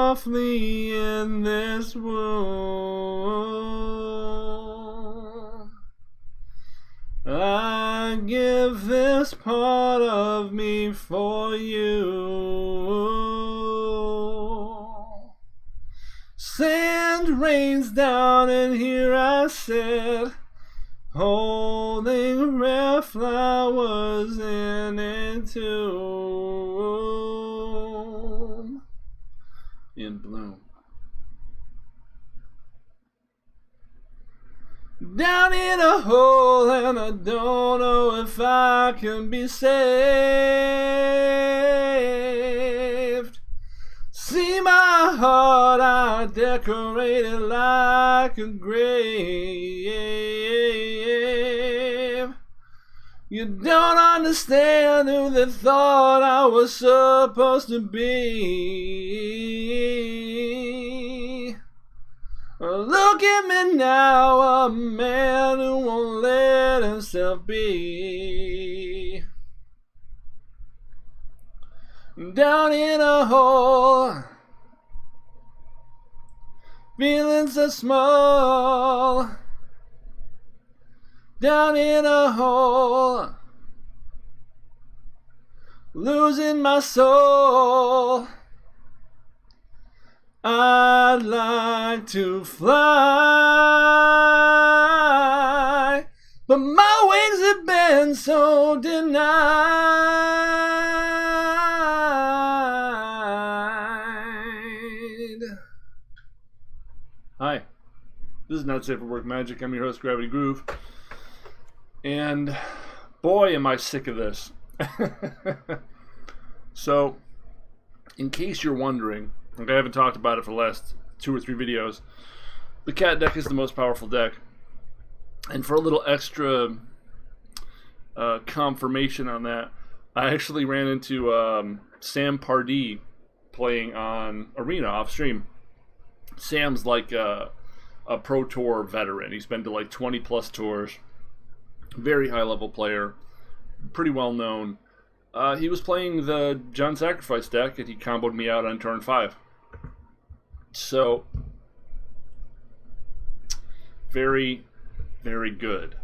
softly in this womb. I give this part of me for you. Sand rains down and here I sit, holding red flowers in a tomb. In bloom. Down in a hole and I don't know if I can be saved. See my heart, I decorated like a grave. You don't understand who they thought I was supposed to be. Look at me now, a man who won't let himself be. Down in a hole, feeling so small. Down in a hole, losing my soul. I'd like to fly, but my wings have been so denied. Hi, this is Not Safe for Work Magic. I'm your host, Gravity Groove. And boy, am I sick of this. So, in case you're wondering, I haven't talked about it for the last 2 or 3 videos. The cat deck is the most powerful deck. And for a little extra confirmation on that, I actually ran into Sam Pardee playing on Arena off stream. Sam's like a Pro Tour veteran. He's been to like 20 plus tours. Very high level player. Pretty well known. He was playing the John Sacrifice deck and he comboed me out on turn 5. So, very, very good.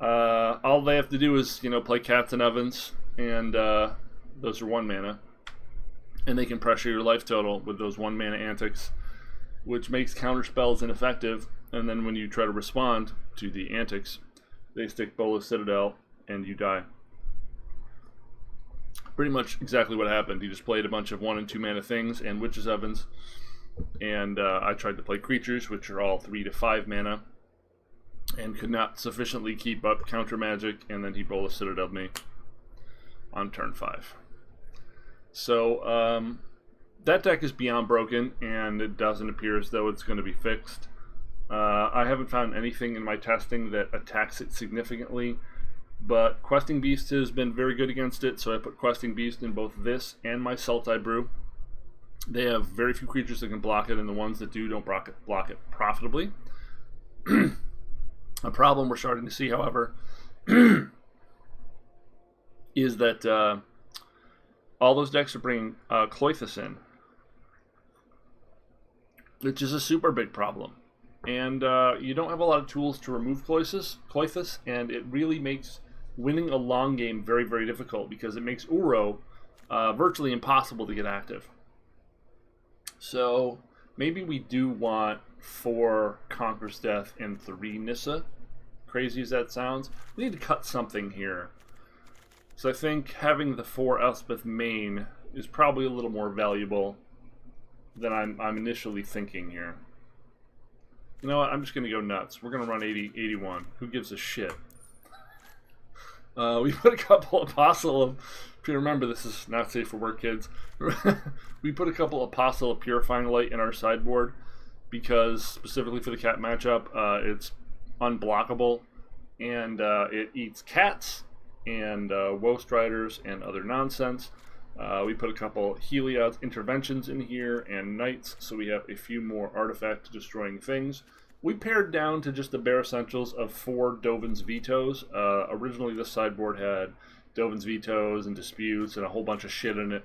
All they have to do is, play Cats and Evans, and those are 1 mana. And they can pressure your life total with those 1 mana antics, which makes counter spells ineffective. And then when you try to respond to the antics, they stick Bolas Citadel, and you die. Pretty much exactly what happened. He just played a bunch of 1 and 2 mana things and Witch's Evans. And I tried to play creatures, which are all 3 to 5 mana, and could not sufficiently keep up counter magic, and then he Bolas Citadel'd me on turn 5. So that deck is beyond broken, and it doesn't appear as though it's going to be fixed. I haven't found anything in my testing that attacks it significantly, but Questing Beast has been very good against it, so I put Questing Beast in both this and my Sultai Brew. They have very few creatures that can block it, and the ones that do don't block it profitably. A problem we're starting to see, however, is that all those decks are bringing Kloithus in, which is a super big problem. And you don't have a lot of tools to remove Kloithus, and it really makes winning a long game very, very difficult, because it makes Uro virtually impossible to get active. So maybe we do want 4 Conqueror's Death and 3 Nissa. Crazy as that sounds, we need to cut something here. So I think having the 4 Elspeth main is probably a little more valuable than I'm initially thinking here. You know what? I'm just going to go nuts. We're going to run 81. Who gives a shit? We put a couple Apostle of... If you remember, this is Not Safe for Work, kids. We put a couple Apostle of Purifying Light in our sideboard because, specifically for the cat matchup, it's unblockable, and it eats cats and Woe Striders and other nonsense. We put a couple Heliod's Interventions in here and Knights, so we have a few more artifact destroying things. We pared down to just the bare essentials of 4 Dovin's Vetoes. Originally this sideboard had Dovin's Vetoes and Disputes and a whole bunch of shit in it.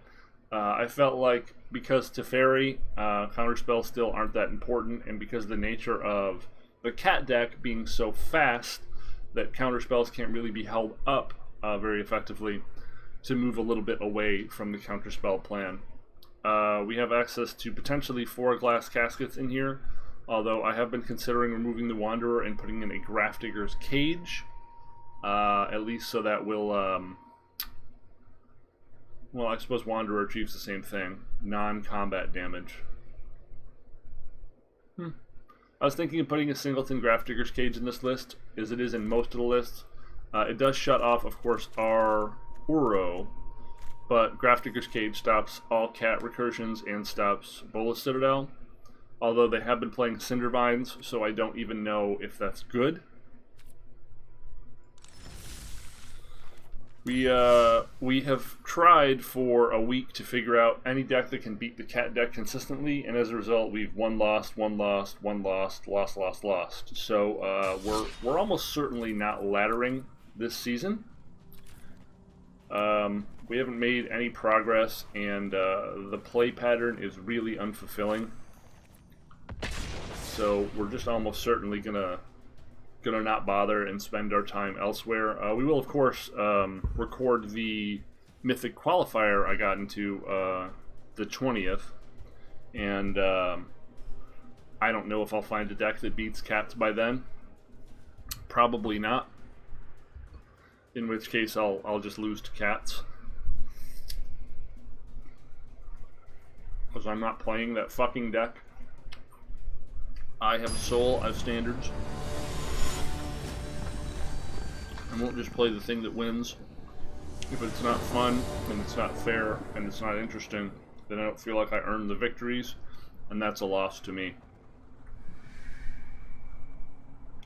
I felt like because Teferi counterspells still aren't that important, and because the nature of the cat deck being so fast that counterspells can't really be held up very effectively, to move a little bit away from the counterspell plan. We have access to potentially 4 glass caskets in here, although I have been considering removing the Wanderer and putting in a Grafdigger's Cage, at least so that will, well, I suppose Wanderer achieves the same thing, non-combat damage. I was thinking of putting a singleton Grafdigger's Cage in this list, as it is in most of the lists. It does shut off, of course, our Uro, but Grafdigger's Cage stops all cat recursions and stops Bola Citadel, although they have been playing Cindervines, so I don't even know if that's good. We have tried for a week to figure out any deck that can beat the cat deck consistently, and as a result, we've won, lost, won, lost, won, lost, lost, lost, lost. So we're almost certainly not laddering this season. We haven't made any progress, and the play pattern is really unfulfilling. So we're just almost certainly gonna not bother and spend our time elsewhere. We will, of course, record the Mythic Qualifier I got into the 20th, and I don't know if I'll find a deck that beats cats by then. Probably not. In which case, I'll just lose to cats, because I'm not playing that fucking deck. I have a soul, I have standards. I won't just play the thing that wins. If it's not fun, and it's not fair, and it's not interesting, then I don't feel like I earned the victories, and that's a loss to me.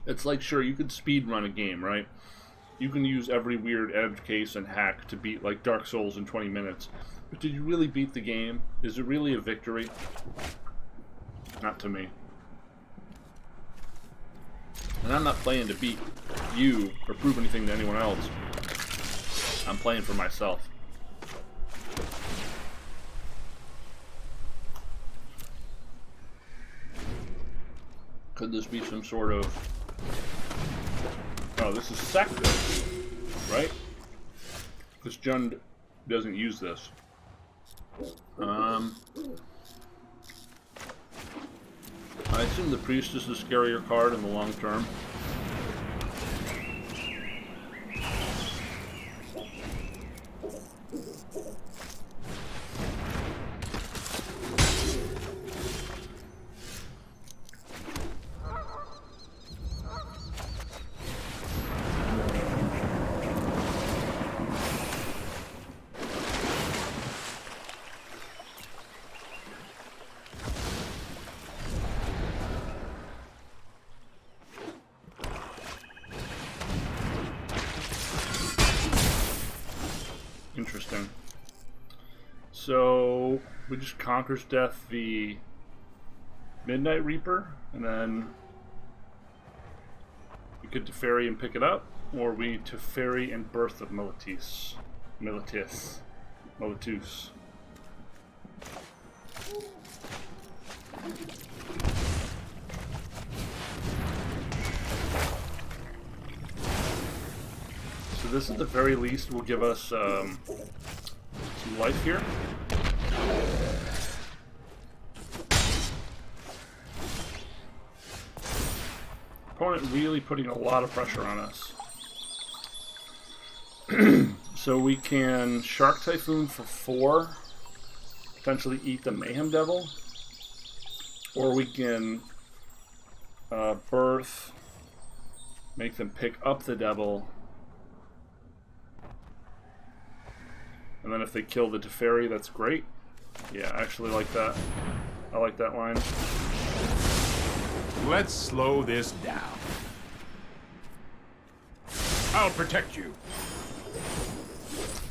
It's like, sure, you could speed run a game, right? You can use every weird edge case and hack to beat, like, Dark Souls in 20 minutes. But did you really beat the game? Is it really a victory? Not to me. And I'm not playing to beat you or prove anything to anyone else. I'm playing for myself. Could this be some sort of... Oh, this is Sector, right? Because Jund doesn't use this. I assume the Priestess is a scarier card in the long term. Interesting. So we just Conquers Death the Midnight Reaper, and then we could Teferi and pick it up, or we Teferi and Birth of Militus. So this at the very least will give us some life here. Opponent really putting a lot of pressure on us. So we can Shark Typhoon for 4, potentially eat the Mayhem Devil, or we can Birth, make them pick up the Devil, and then if they kill the Teferi, that's great. Yeah, I actually like that. I like that line. Let's slow this down. I'll protect you.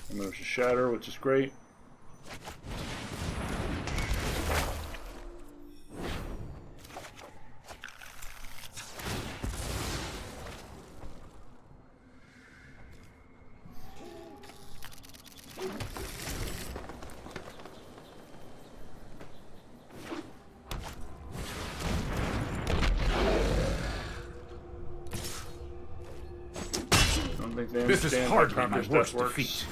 And there's a Shatter, which is great. This is understand how hardly my Conquer's worst Death works. defeat.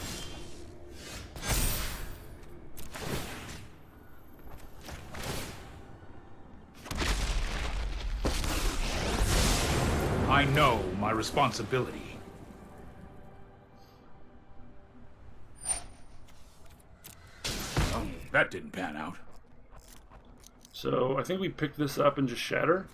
I know my responsibility. Oh, that didn't pan out. So I think we pick this up and just shatter.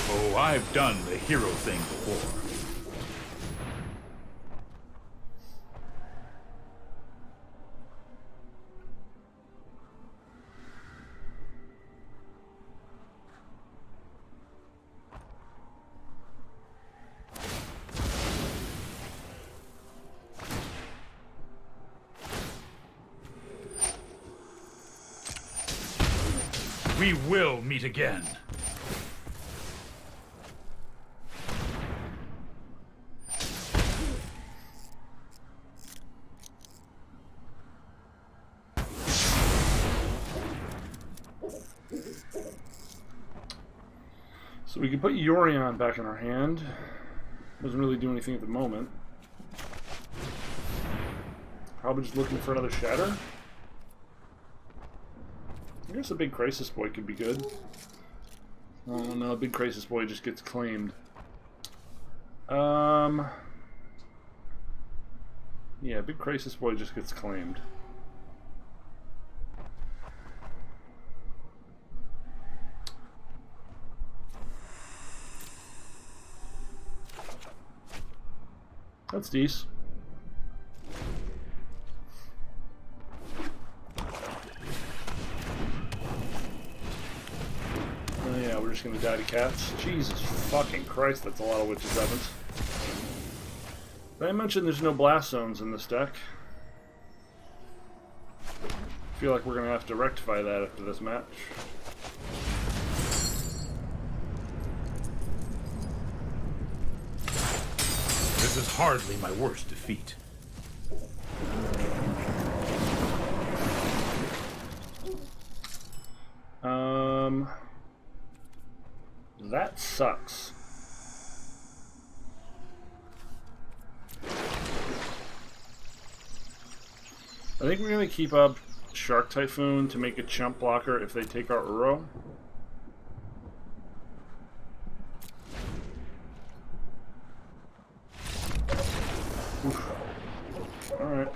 Oh, I've done the hero thing before. We will meet again. So we can put Yorion back in our hand. Doesn't really do anything at the moment. Probably just looking for another shatter. I guess a big Crisis Boy could be good. Oh no, a big Crisis Boy just gets claimed. Yeah, big Crisis Boy just gets claimed. That's decent. Oh yeah, we're just gonna die to cats. Jesus fucking Christ, that's a lot of Witches Evans. Did I mention there's no blast zones in this deck? I feel like we're gonna have to rectify that after this match. This is hardly my worst defeat. That sucks. I think we're going to keep up Shark Typhoon to make a chump blocker if they take our Uro. Alright.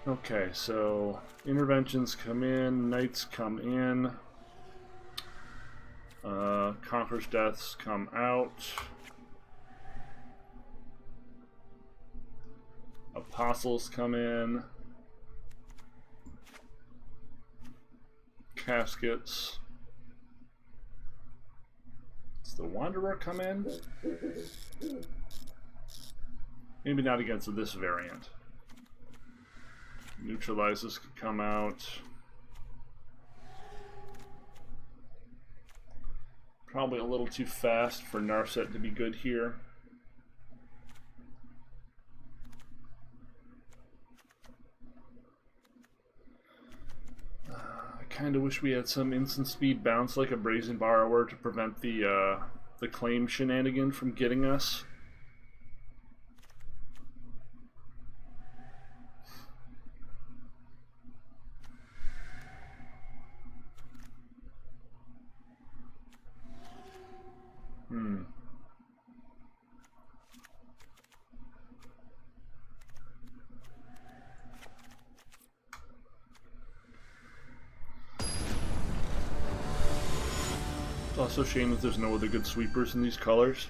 Okay, so interventions come in, knights come in, Conqueror's Deaths come out, Apostles come in, Caskets. Does the Wanderer come in? Maybe not against this variant. Neutralizes could come out. Probably a little too fast for Narset to be good here. I kind of wish we had some instant speed bounce like a Brazen Borrower to prevent the claim shenanigan from getting us. It's also a shame that there's no other good sweepers in these colors.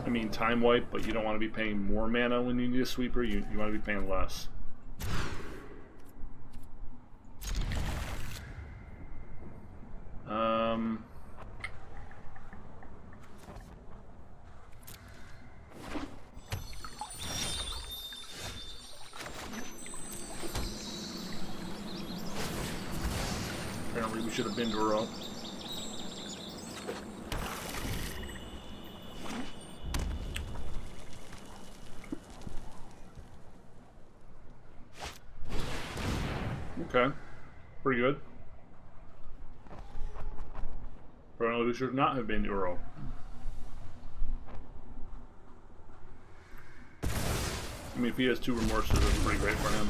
I mean, time wipe, but you don't want to be paying more mana when you need a sweeper. You want to be paying less. Apparently we should have been to Uro. pretty good. Apparently, should not have been Euro. I mean, if he has 2 remorses, that's pretty great for him.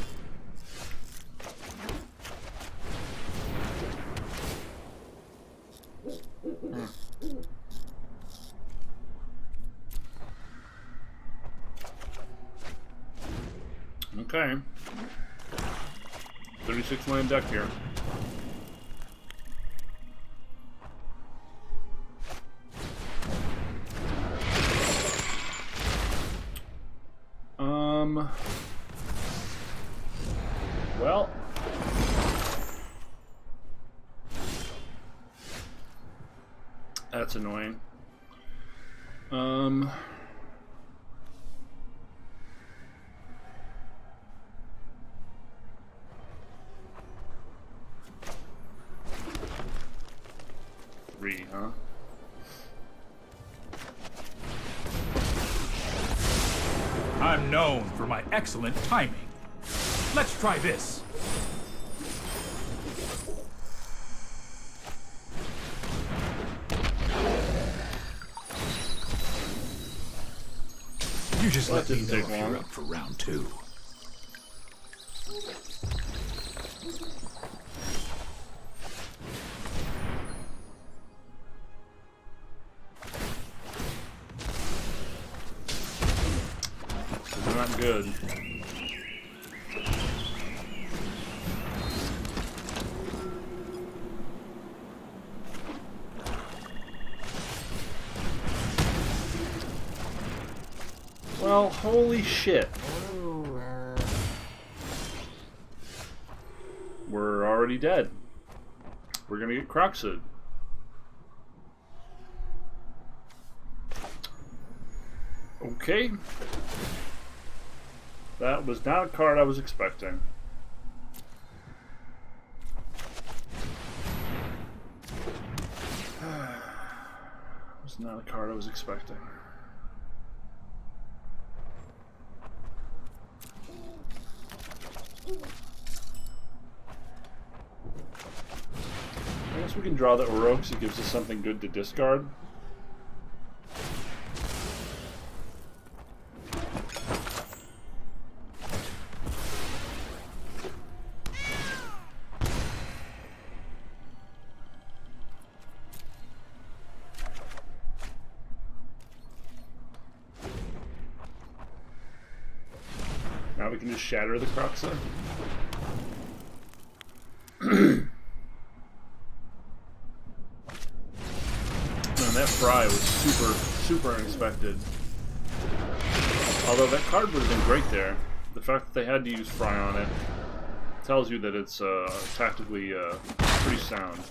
Okay. 36 land deck here. Well. That's annoying. Three, huh? I'm known for my excellent timing. Let's try this. You just let me know if you're up for round 2. It's not good. Well, holy shit. We're already dead. We're gonna get Croxed. Okay. That was not a card I was expecting. Was not a card I was expecting. I guess we can draw the Uro because it gives us something good to discard. Now we can just shatter the Croxa. Man, that Fry was super unexpected. Although that card would have been great there. The fact that they had to use Fry on it tells you that it's tactically pretty sound.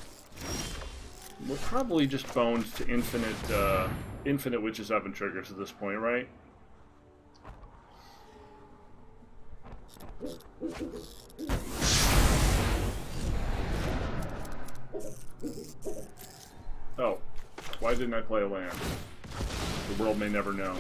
We're probably just boned to infinite Witches Oven triggers at this point, right? Oh, why didn't I play a land? The world may never know.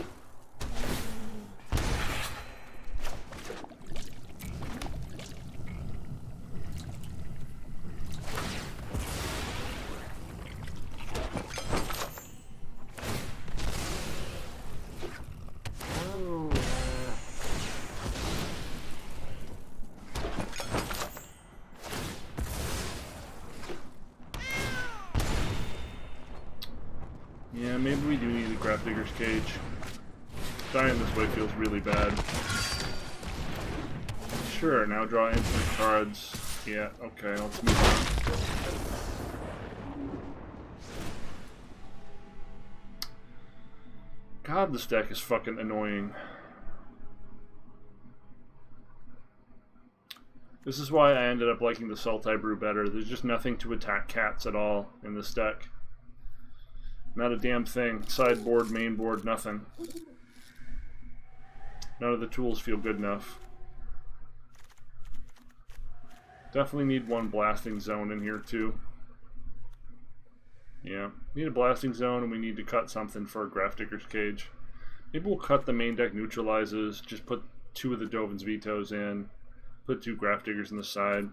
Yeah, maybe we do need a Grafdigger's Cage. Dying this way feels really bad. Sure, now draw infinite cards. Yeah, okay, let's move on. God, this deck is fucking annoying. This is why I ended up liking the Sultai Brew better. There's just nothing to attack cats at all in this deck. Not a damn thing. Sideboard, main board, nothing. None of the tools feel good enough. Definitely need one blasting zone in here too. Yeah, need a blasting zone, and we need to cut something for a Grafdigger's Cage. Maybe we'll cut the main deck neutralizes, just put 2 of the Dovin's Vetoes in, put 2 Grafdiggers in the side.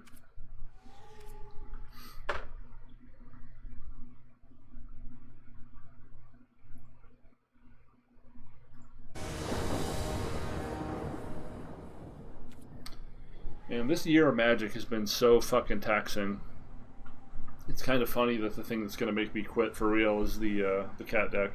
And this year of Magic has been so fucking taxing. It's kind of funny that the thing that's going to make me quit for real is the cat deck.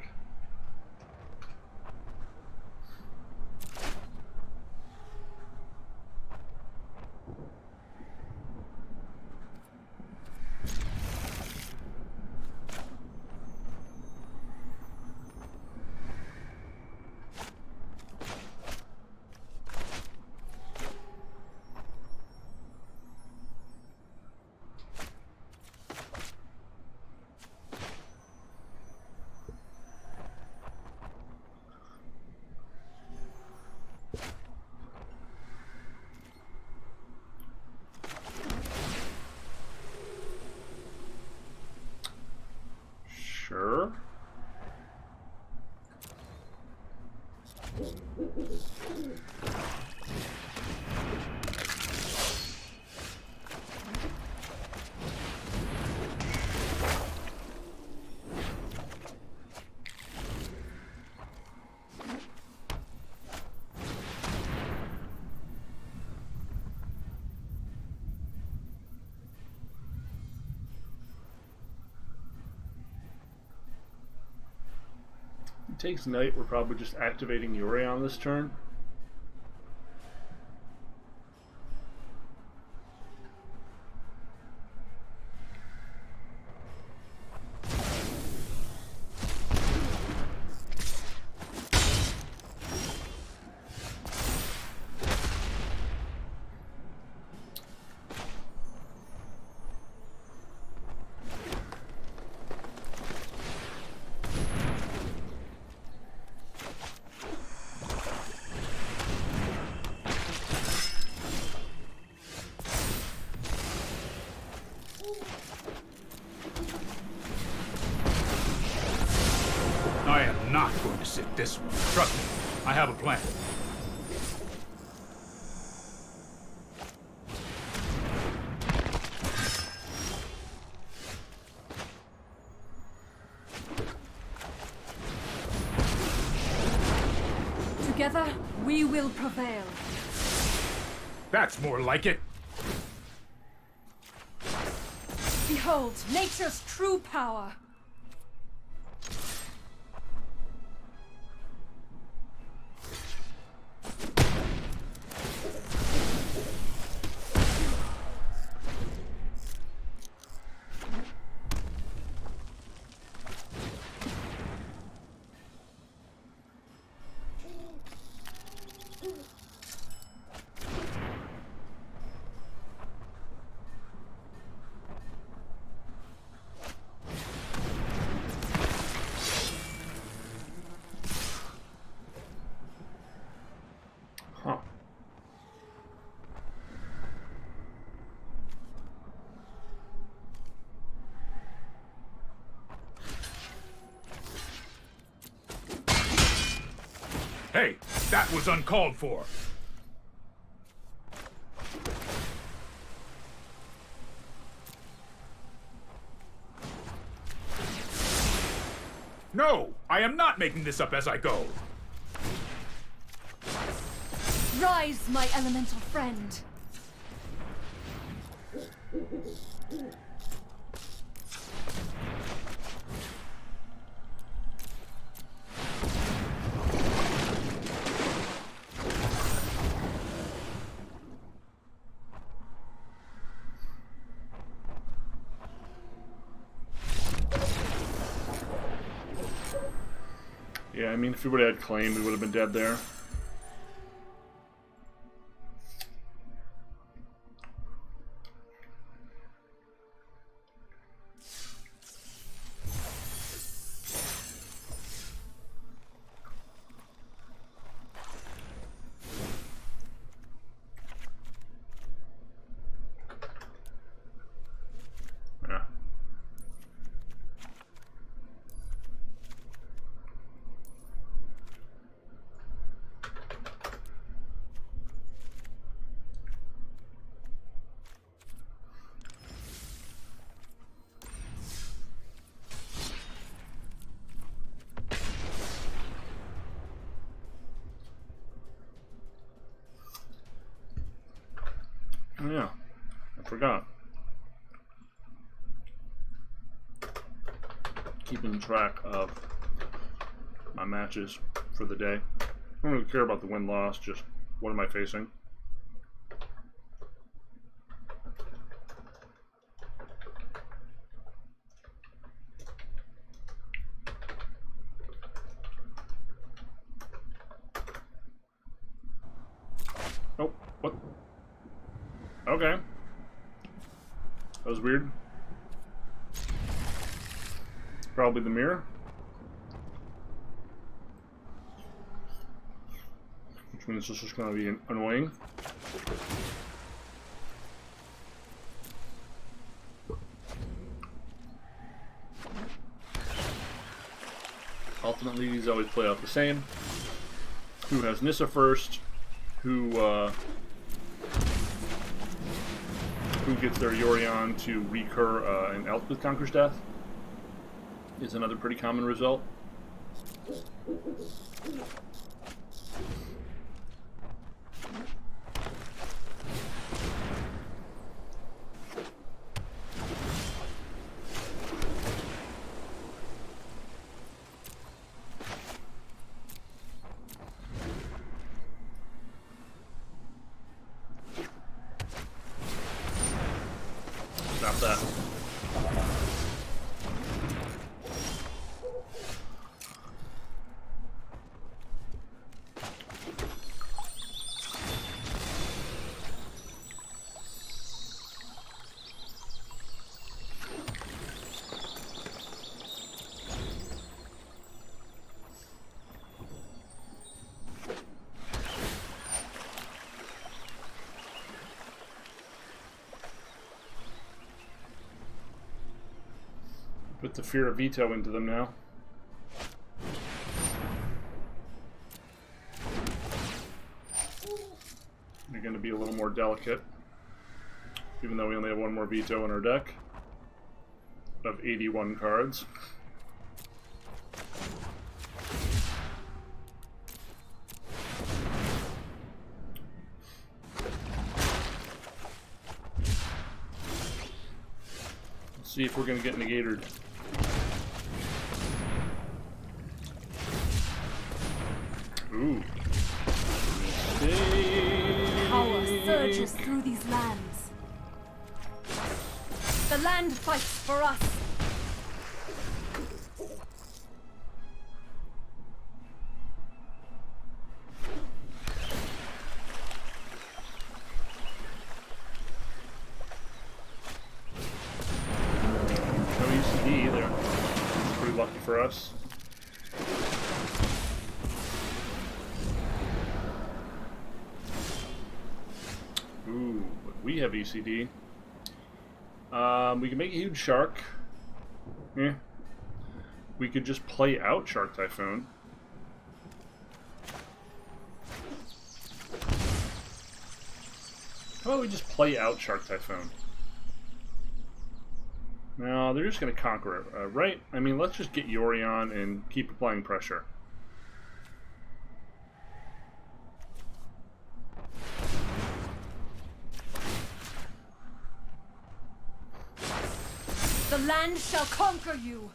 Sure. Takes Knight, we're probably just activating Yorion this turn. I am not going to sit this one. Trust me, I have a plan. Together, we will prevail. That's more like it. Behold, nature's true power. Huh. Hey, that was uncalled for. No, I am not making this up as I go. Rise, my elemental friend. Yeah, I mean, if we would have had claim, we would have been dead there. Yeah. Oh, yeah, I forgot. Keeping track of my matches for the day. I don't really care about the win-loss, just what am I facing. Oh, what? Okay. That was weird. Probably the mirror. Which means this is going to be annoying. Ultimately, these always play out the same. Who has Nissa first? Who gets their Yorion to recur an Elf with Conquer's Death is another pretty common result. Stop that. Put the fear of veto into them now. They're going to be a little more delicate, even though we only have one more veto in our deck of 81 cards. Let's see if we're going to get negated. Ooh. Power surges through these lands. The land fights for us. No UCD there. Pretty lucky for us. Ooh, but we have ECD. We can make a huge shark. Yeah. We could just play out Shark Typhoon. How about we just play out Shark Typhoon? No, they're just going to conquer it, right? I mean, let's just get Yorion and keep applying pressure. The land shall conquer you.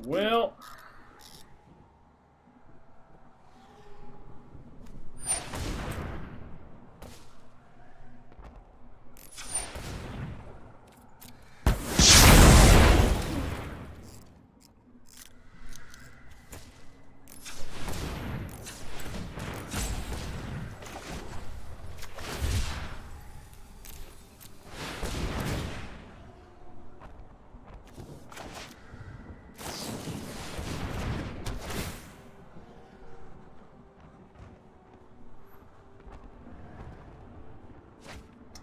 Well,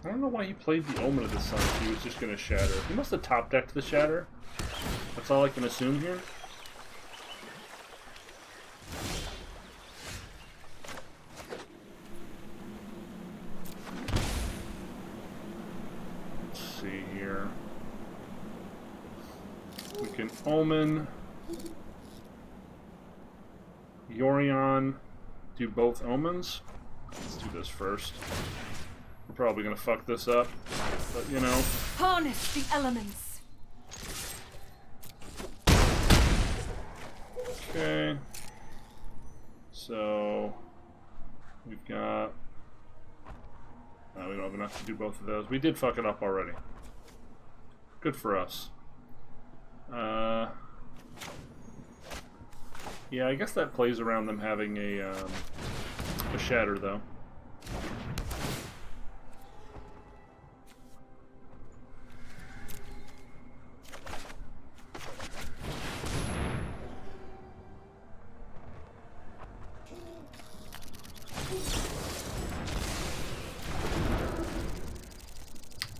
I don't know why he played the Omen of the Sun if he was just going to Shatter. He must have top decked the Shatter. That's all I can assume here. Let's see here. We can Omen. Yorion. Do both Omens. Let's do this first. We're probably going to fuck this up, but you know. Harness the elements. Okay. So we've got. No, we don't have enough to do both of those. We did fuck it up already. Good for us. Yeah, I guess that plays around them having a Shatter though.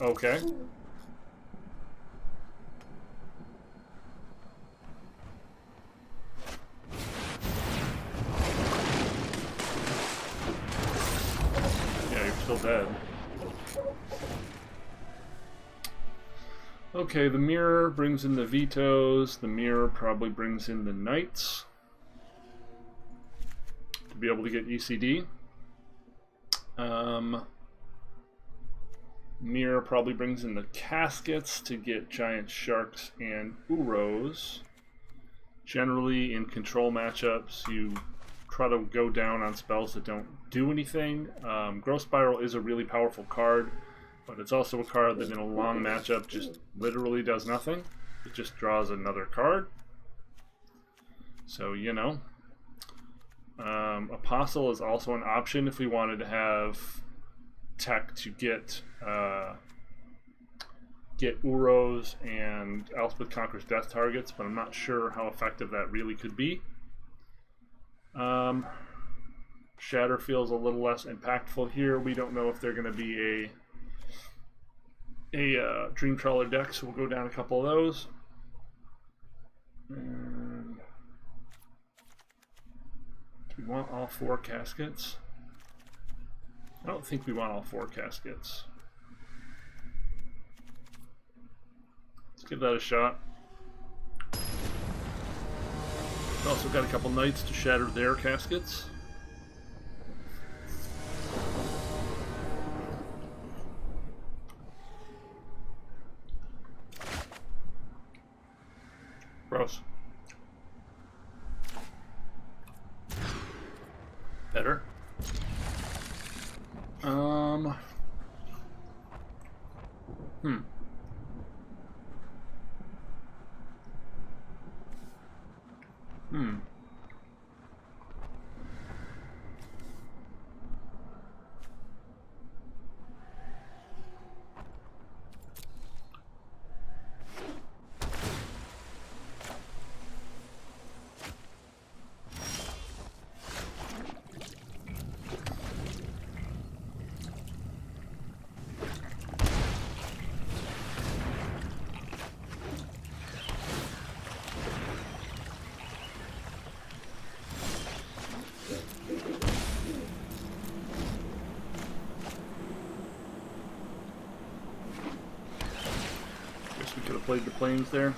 Okay. Yeah, you're still dead. Okay, the mirror brings in the vetoes. The mirror probably brings in the knights to be able to get ECD. Mirror probably brings in the caskets to get giant sharks and uros. Generally, in control matchups, you try to go down on spells that don't do anything. Growth Spiral is a really powerful card, but it's also a card that in a long matchup just literally does nothing. It just draws another card. So, you know. Apostle is also an option if we wanted to have tech to get Uros and Elspeth Conquers Death targets, but I'm not sure how effective that really could be. Shatter feels a little less impactful here. We don't know if they're going to be a Dream Trawler deck, so we'll go down a couple of those. And do we want all 4 caskets? I don't think we want all 4 caskets. Let's give that a shot. We've also got a couple knights to shatter their caskets. Gross. Better. Guess we could have played the planes there.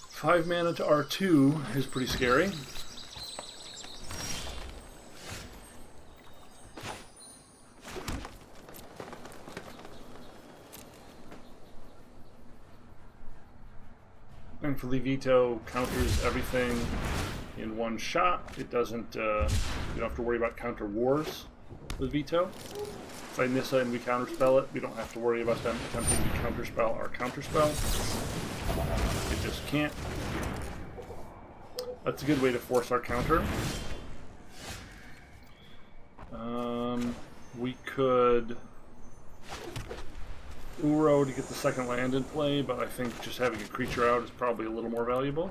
Five mana to R2 is pretty scary. Thankfully, Veto counters everything in one shot. It doesn't, you don't have to worry about counter wars with Veto. If I Nissa and we counterspell it, we don't have to worry about them attempting to counterspell our counterspell. It just can't. That's a good way to force our counter. We could Uro to get the second land in play, but I think just having a creature out is probably a little more valuable.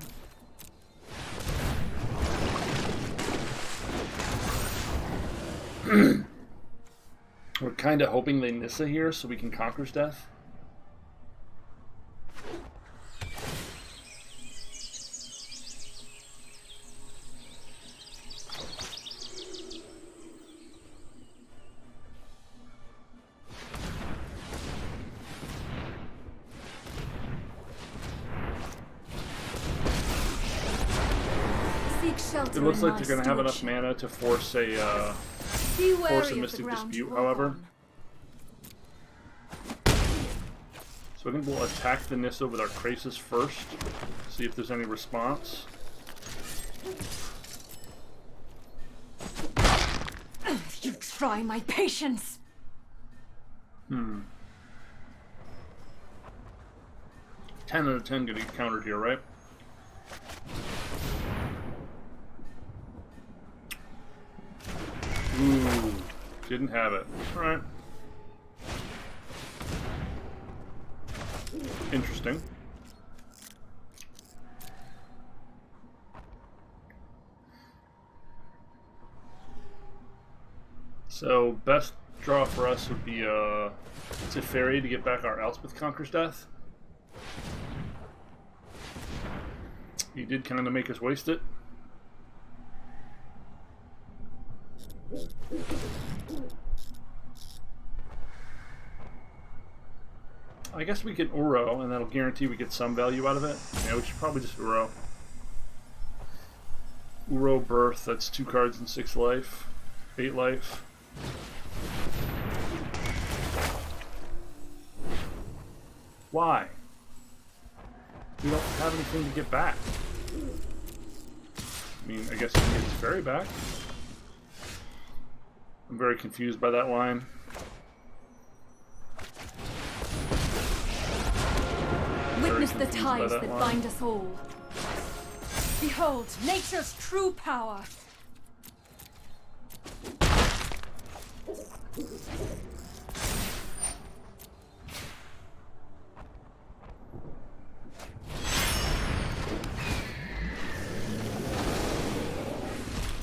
We're kind of hoping they Nissa here so we can Conquer's Death. It looks like they're going to have enough mana to force a Mystic Dispute, however. So I think we'll attack the Nissa with our Krasis first, see if there's any response. You try my patience. 10 out of 10 getting countered here, right? Ooh, didn't have it. Alright. Interesting. So, best draw for us would be Teferi to get back our Elspeth Conquer's Death. He did kind of make us waste it. I guess we get Uro, and that'll guarantee we get some value out of it. Yeah, we should probably just Uro. Uro Birth, that's 2 cards and 6 life. 8 life. Why? We don't have anything to get back. I mean, I guess we can get his fairy back. I'm very confused by that line. Witness the ties that bind us all. Behold, nature's true power.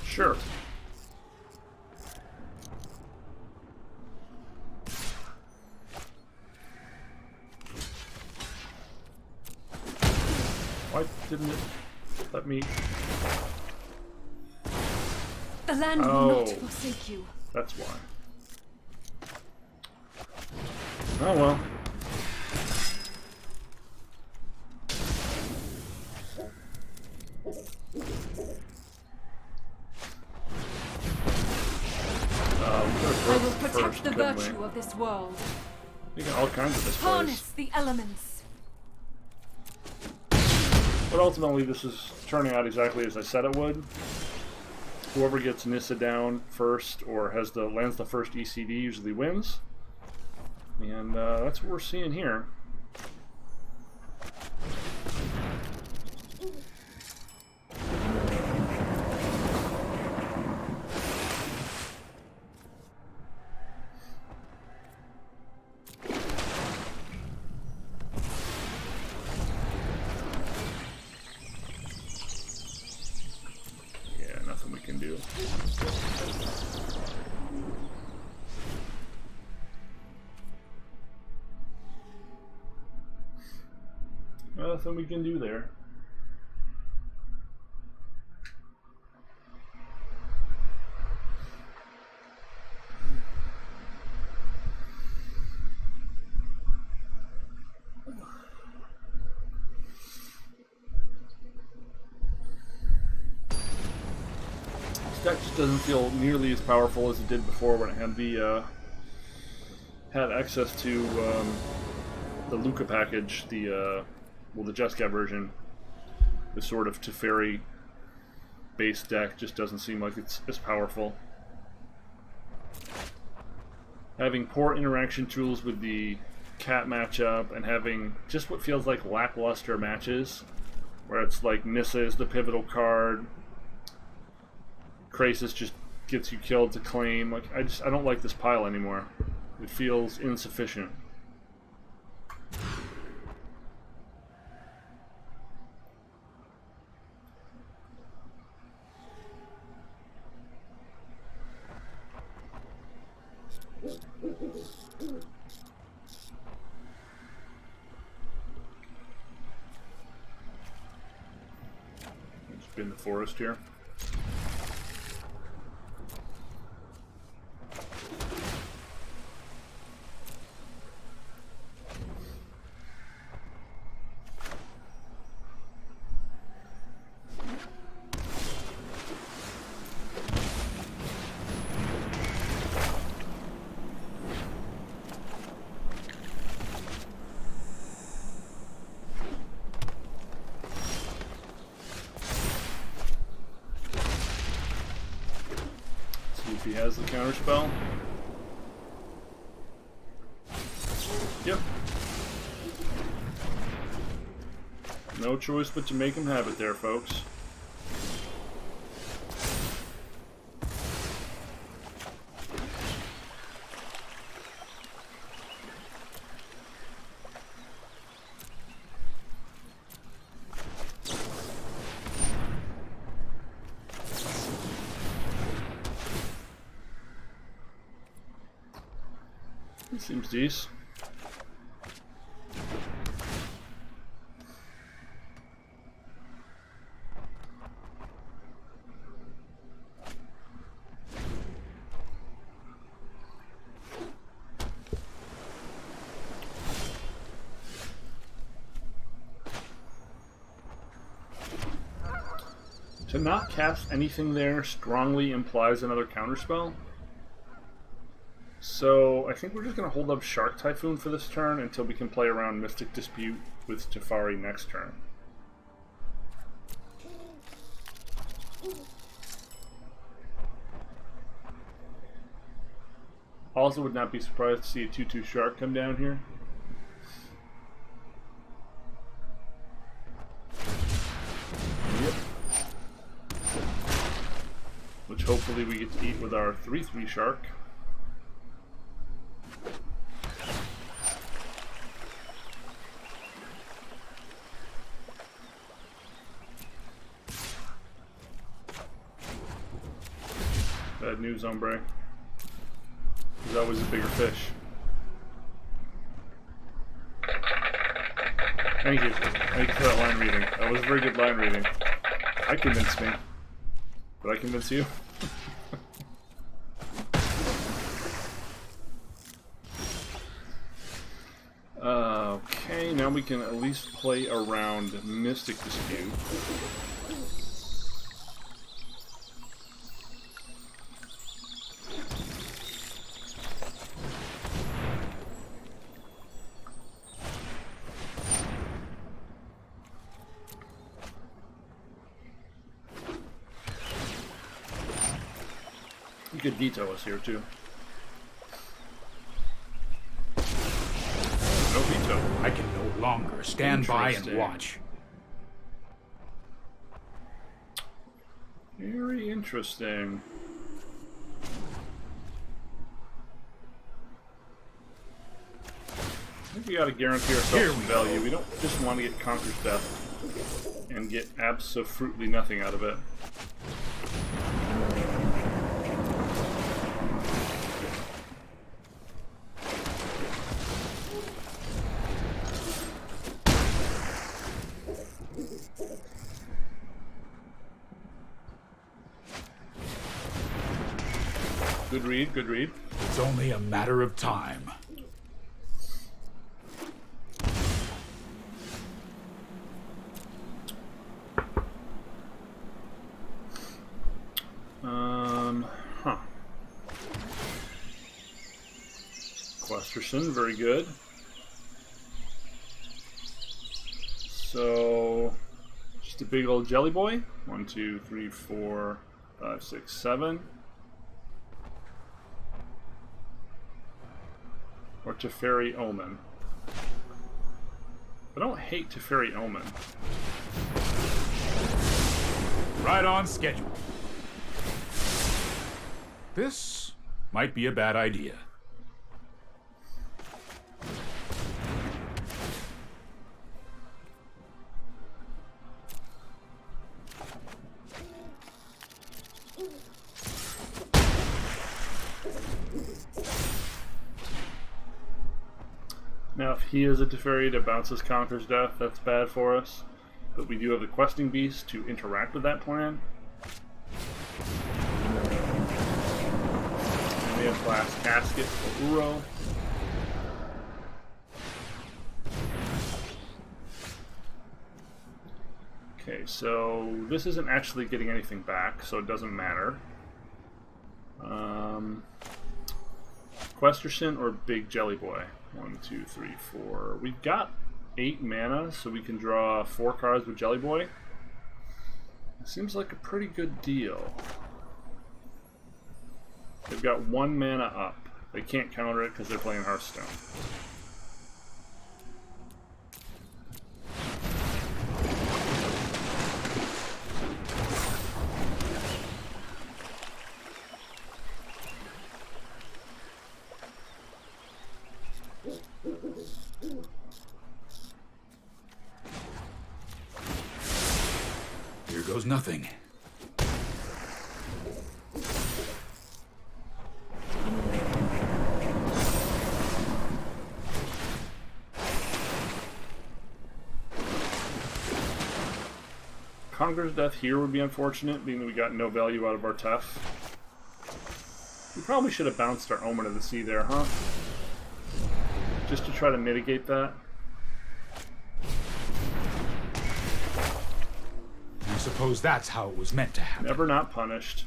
Sure. Why didn't it let me... The land will not forsake you. That's why. Oh well. I will protect the virtue of this world. You got all kinds of this place. Harness the elements. But ultimately, this is turning out exactly as I said it would. Whoever gets Nissa down first or has lands the first ECD usually wins. And that's what we're seeing here. Nothing we can do there. This deck just doesn't feel nearly as powerful as it did before when it had had access to the Luca package, the Jeskai version. The sort of Teferi base deck just doesn't seem like it's as powerful. Having poor interaction tools with the cat matchup and having just what feels like lackluster matches, where it's like Nissa is the pivotal card, Krasis just gets you killed to claim. Like I don't like this pile anymore. It feels insufficient. forest here. He has the counter spell. Yep. No choice but to make him have it there, folks. Seems decent. To not cast anything there strongly implies another counterspell. So I think we're just going to hold up Shark Typhoon for this turn until we can play around Mystic Dispute with Teferi next turn. Also would not be surprised to see a 2/2 Shark come down here. Yep. Which hopefully we get to eat with our 3/3 Shark. Bad news, hombre. There's always a bigger fish. Thank you. Thank you for that line reading. That was a very good line reading. I convinced me. Did I convince you? Okay, now we can at least play around Mystic Dispute. You could veto us here too. No veto. I can no longer stand by and watch. Very interesting. I think we gotta guarantee ourselves some value. We don't just want to get Conqueror's Death and get absolutely nothing out of it. Good read, good read. It's only a matter of time. Questerson, very good. So, just a big old jelly boy. 1, 2, 3, 4, 5, 6, 7. Or Teferi Omen. I don't hate Teferi Omen. Right on schedule. This might be a bad idea. Now, if he is a Teferi that bounces Conqueror's Death, that's bad for us. but we do have the questing beast to interact with that plan. And we have Glass Casket for Uro. Okay, so this isn't actually getting anything back, so it doesn't matter. Questerson or Big Jelly Boy? 1, 2, 3, 4. We've got 8 mana, so we can draw 4 cards with Jelly Boy. It seems like a pretty good deal. They've got 1 mana up. They can't counter it because they're playing Hearthstone. Here goes nothing. Conqueror's Death here would be unfortunate, being that we got no value out of our Tef. We probably should have bounced our Omen of the Sea there, huh? Just to try to mitigate that. I suppose that's how it was meant to happen. Never not punished.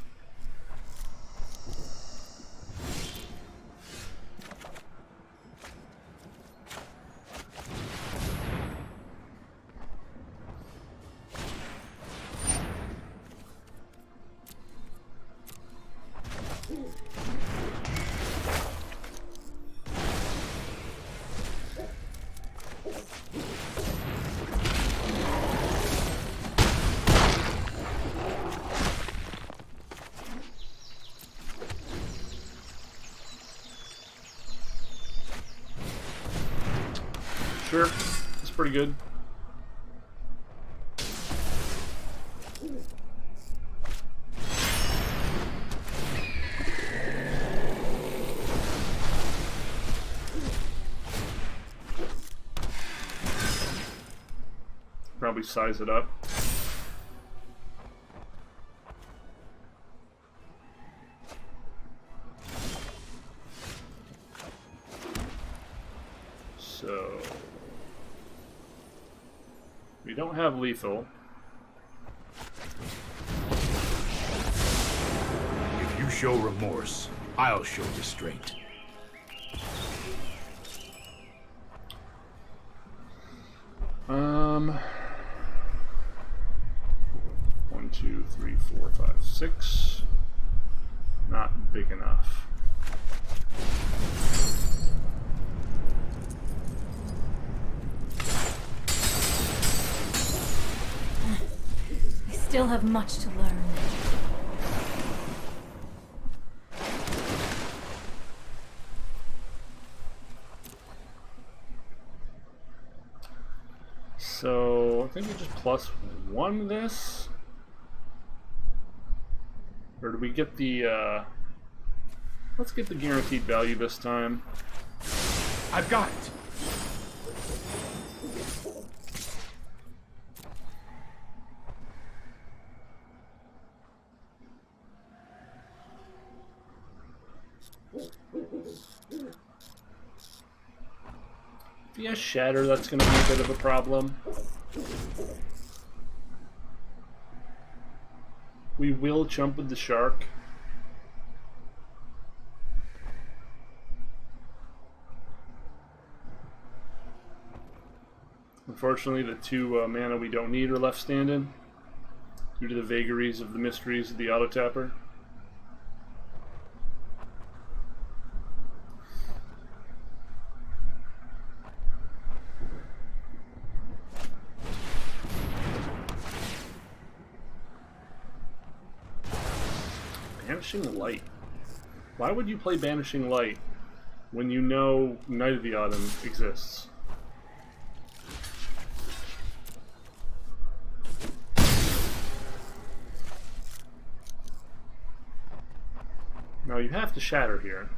Sure, it's pretty good. Probably size it up. So we don't have lethal. If you show remorse, I'll show restraint. One, 2, 3, 4, 5, 6. Not big enough. I still have much to learn. So I think we just +1 this. Or do we get the let's get the guaranteed value this time. I've got it. If he has Shatter, that's going to be a bit of a problem. We will chump with the Shark. Unfortunately, the 2 mana we don't need are left standing due to the vagaries of the mysteries of the auto tapper. Banishing Light. Why would you play Banishing Light when you know Night of the Autumn exists? Now you have to Shatter here.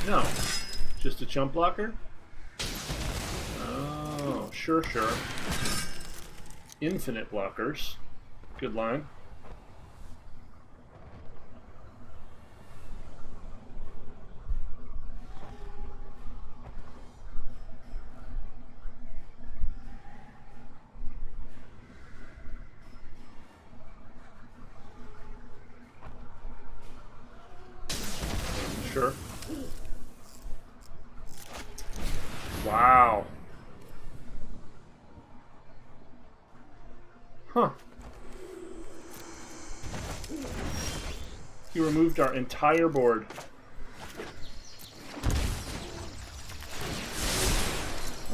No. Just a chump blocker? Oh, Sure, sure. Infinite blockers. Good line. Sure. Wow. Huh. He removed our entire board.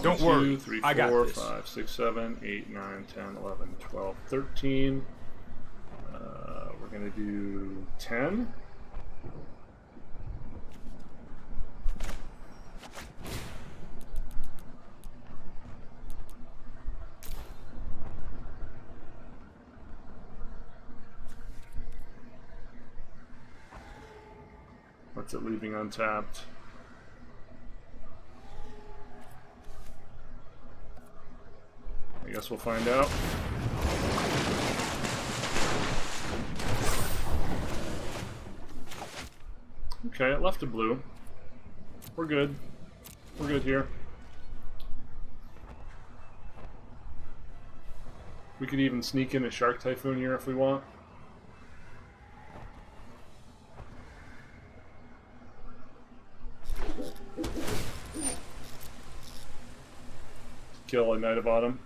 Don't worry. 2, 3, I got 4, this. 5, 6, 7, 8, 9, 10, 11, 12, 13. We're going to do 10. What's it leaving untapped? I guess we'll find out. Okay, it left a blue. We're good. We're good here. We could even sneak in a Shark Typhoon here if we want. Kill a Knight of Autumn.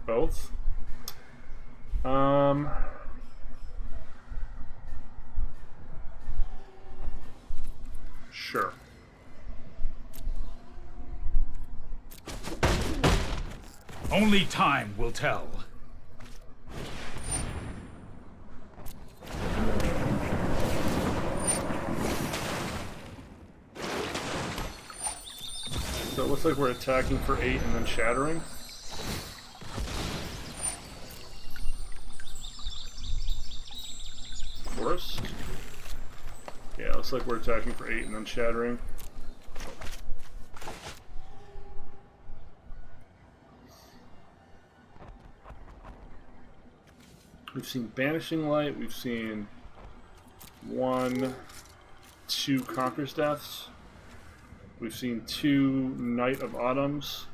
Both. Sure. Only time will tell. So it looks like we're attacking for 8 and then shattering. Forest. Yeah, looks like we're attacking for 8 and then shattering. We've seen Banishing Light, we've seen 1, 2 Conqueror's Deaths. We've seen 2 Knight of Autumns.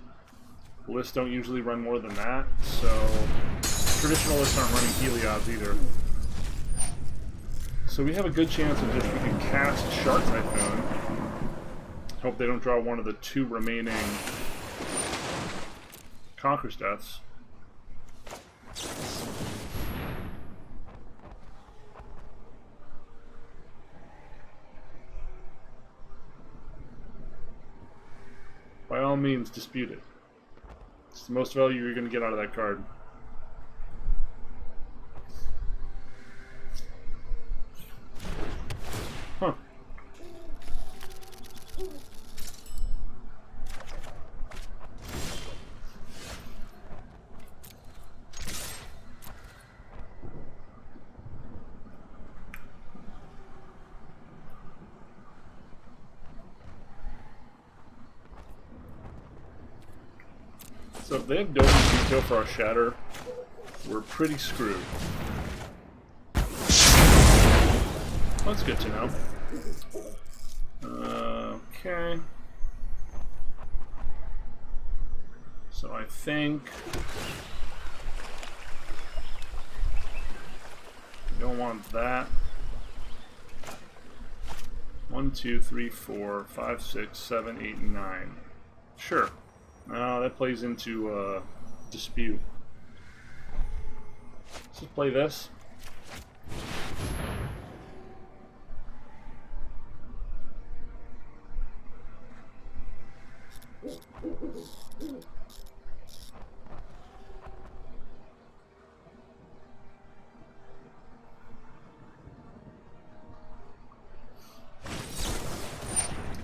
Lists don't usually run more than that, so traditional lists aren't running Heliod's either. So we have a good chance of just, we can cast Shark Typhoon. Hope they don't draw one of the 2 remaining Conqueror's Deaths. By all means, dispute it. It's the most value you're going to get out of that card. Huh. So if they have Domain Veto for our Shatter, we're pretty screwed. That's good to know. Okay. So I think we don't want that. 1, 2, 3, 4, 5, 6, 7, 8, 9. Sure. That plays into dispute. Let's just play this.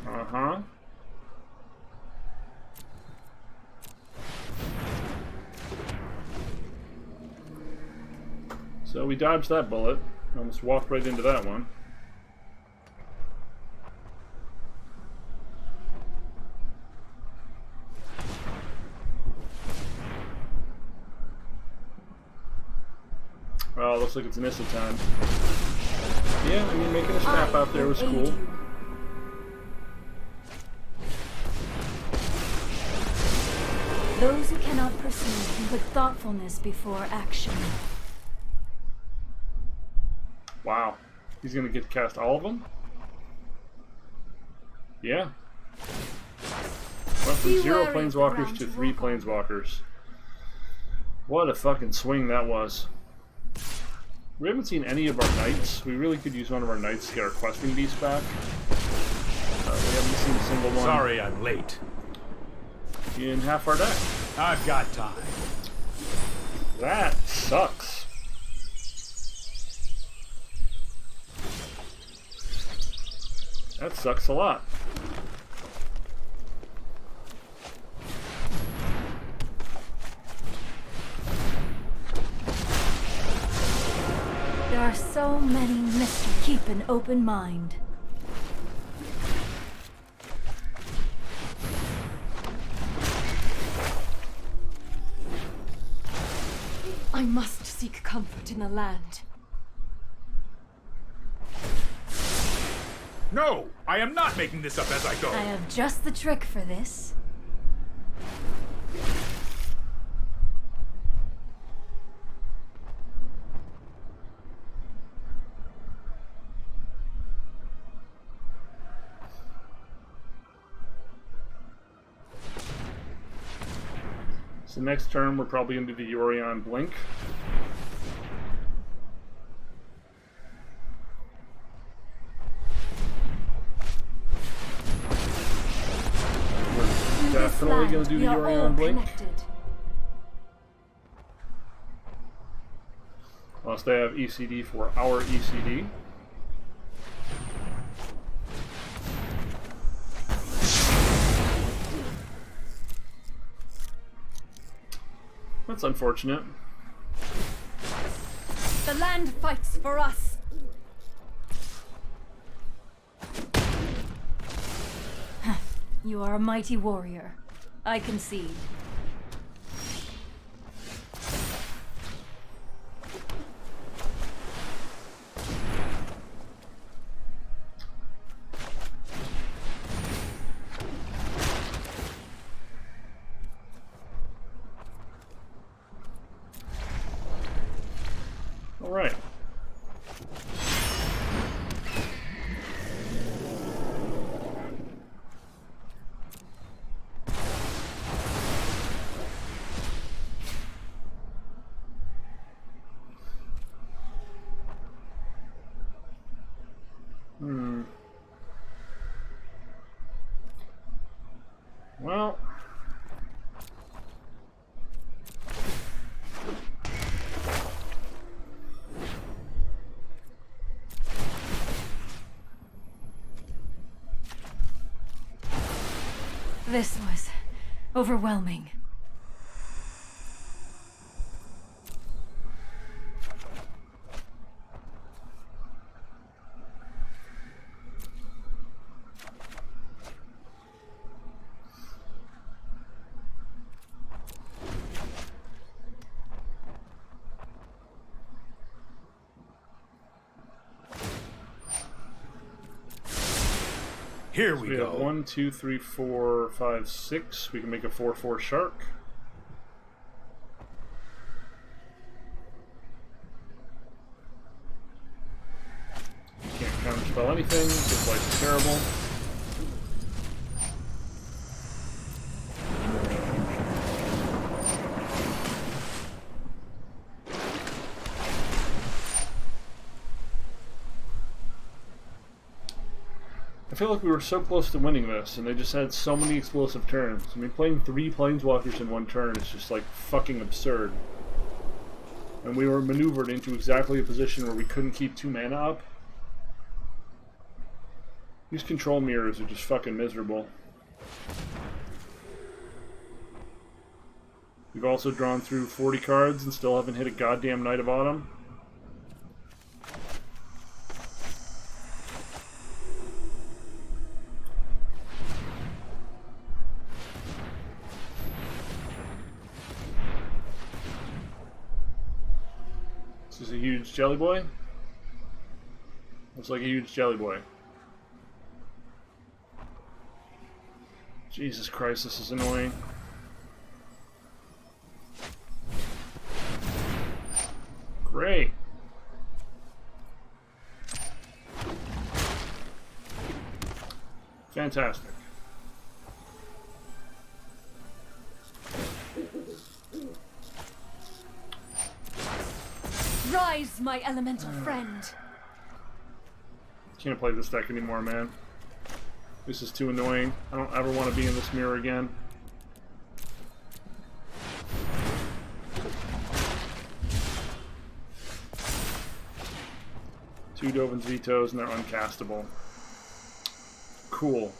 Uh-huh. So we dodged that bullet. Almost walked right into that one. Oh, looks like it's Nissa time. Yeah, I mean, making a snap out there was cool. Those who cannot perceive can put thoughtfulness before action. Wow. He's gonna get to cast all of them? Yeah. Went from 0 planeswalkers to 3 planeswalkers. What a fucking swing that was. We haven't seen any of our knights. We really could use one of our knights to get our questing beast back. We haven't seen a single one. Sorry I'm late. In half our deck. I've got time. That sucks. That sucks a lot. There are so many mysteries. Keep an open mind. I must seek comfort in the land. No! I am not making this up as I go! I have just the trick for this. So next turn we're probably going to do the Yorion Blink. We're definitely going to do the Yorion Blink. Unless they have ECD for our ECD. That's unfortunate. The land fights for us. You are a mighty warrior. I concede. All right. Well, This was overwhelming. Here we we have go. 1, 2, 3, 4, 5, 6. We can make a 4/4 shark. Can't counterspell anything. This light's terrible. I feel like we were so close to winning this, and they just had so many explosive turns. I mean, playing 3 planeswalkers in one turn is just, like, fucking absurd. And we were maneuvered into exactly a position where we couldn't keep 2 mana up. These control mirrors are just fucking miserable. We've also drawn through 40 cards and still haven't hit a goddamn Knight of Autumn. Is this a huge jelly boy? Looks like a huge jelly boy. Jesus Christ, this is annoying. Great. Fantastic. Rise, my elemental friend. Can't play this deck anymore, man. This is too annoying. I don't ever want to be in this mirror again. Two Dovin's Vetoes and they're uncastable. Cool.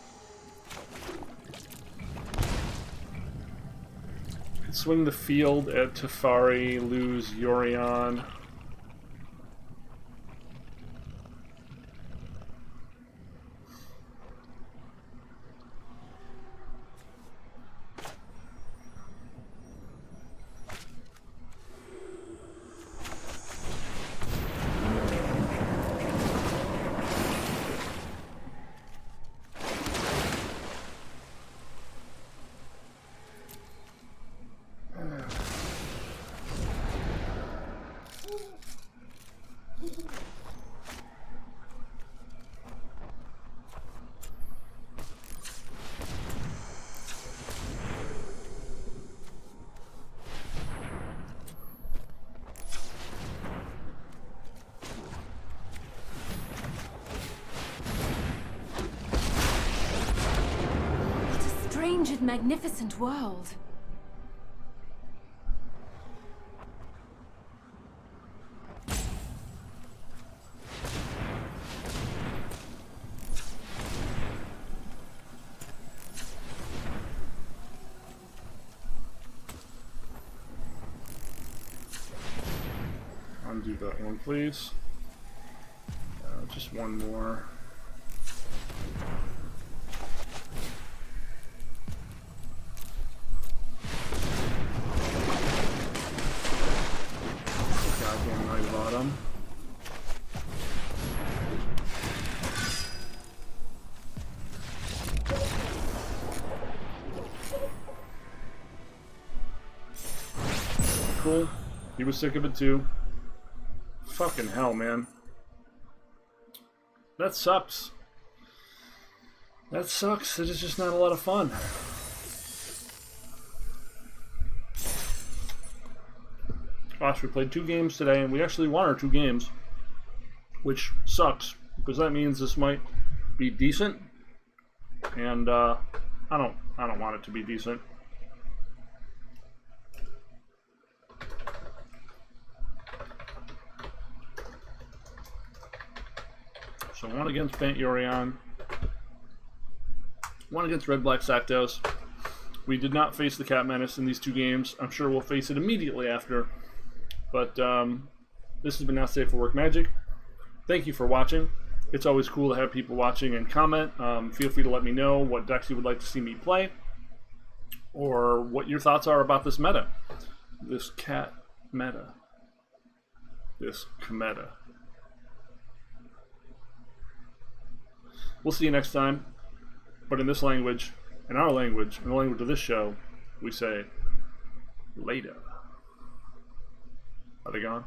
Could swing the field at Teferi, lose Yorion. Strange and magnificent world. Undo that one, please. Just one more. Goddamn right bottom. Cool. He was sick of it too. Fucking hell, man. That sucks. That sucks. It is just not a lot of fun. Gosh, we played 2 games today, and we actually won our 2 games, which sucks because that means this might be decent, and I don't want it to be decent. So 1 against Bant Yorion, 1 against Red Black Saktos. We did not face the Cat Menace in these 2 games. I'm sure we'll face it immediately after. But this has been Not Safe for Work Magic. Thank you for watching. It's always cool to have people watching and comment. Feel free to let me know what decks you would like to see me play, or what your thoughts are about this meta. This cat meta. This Cometa. We'll see you next time. But in this language, in our language, in the language of this show, we say later. Are they gone?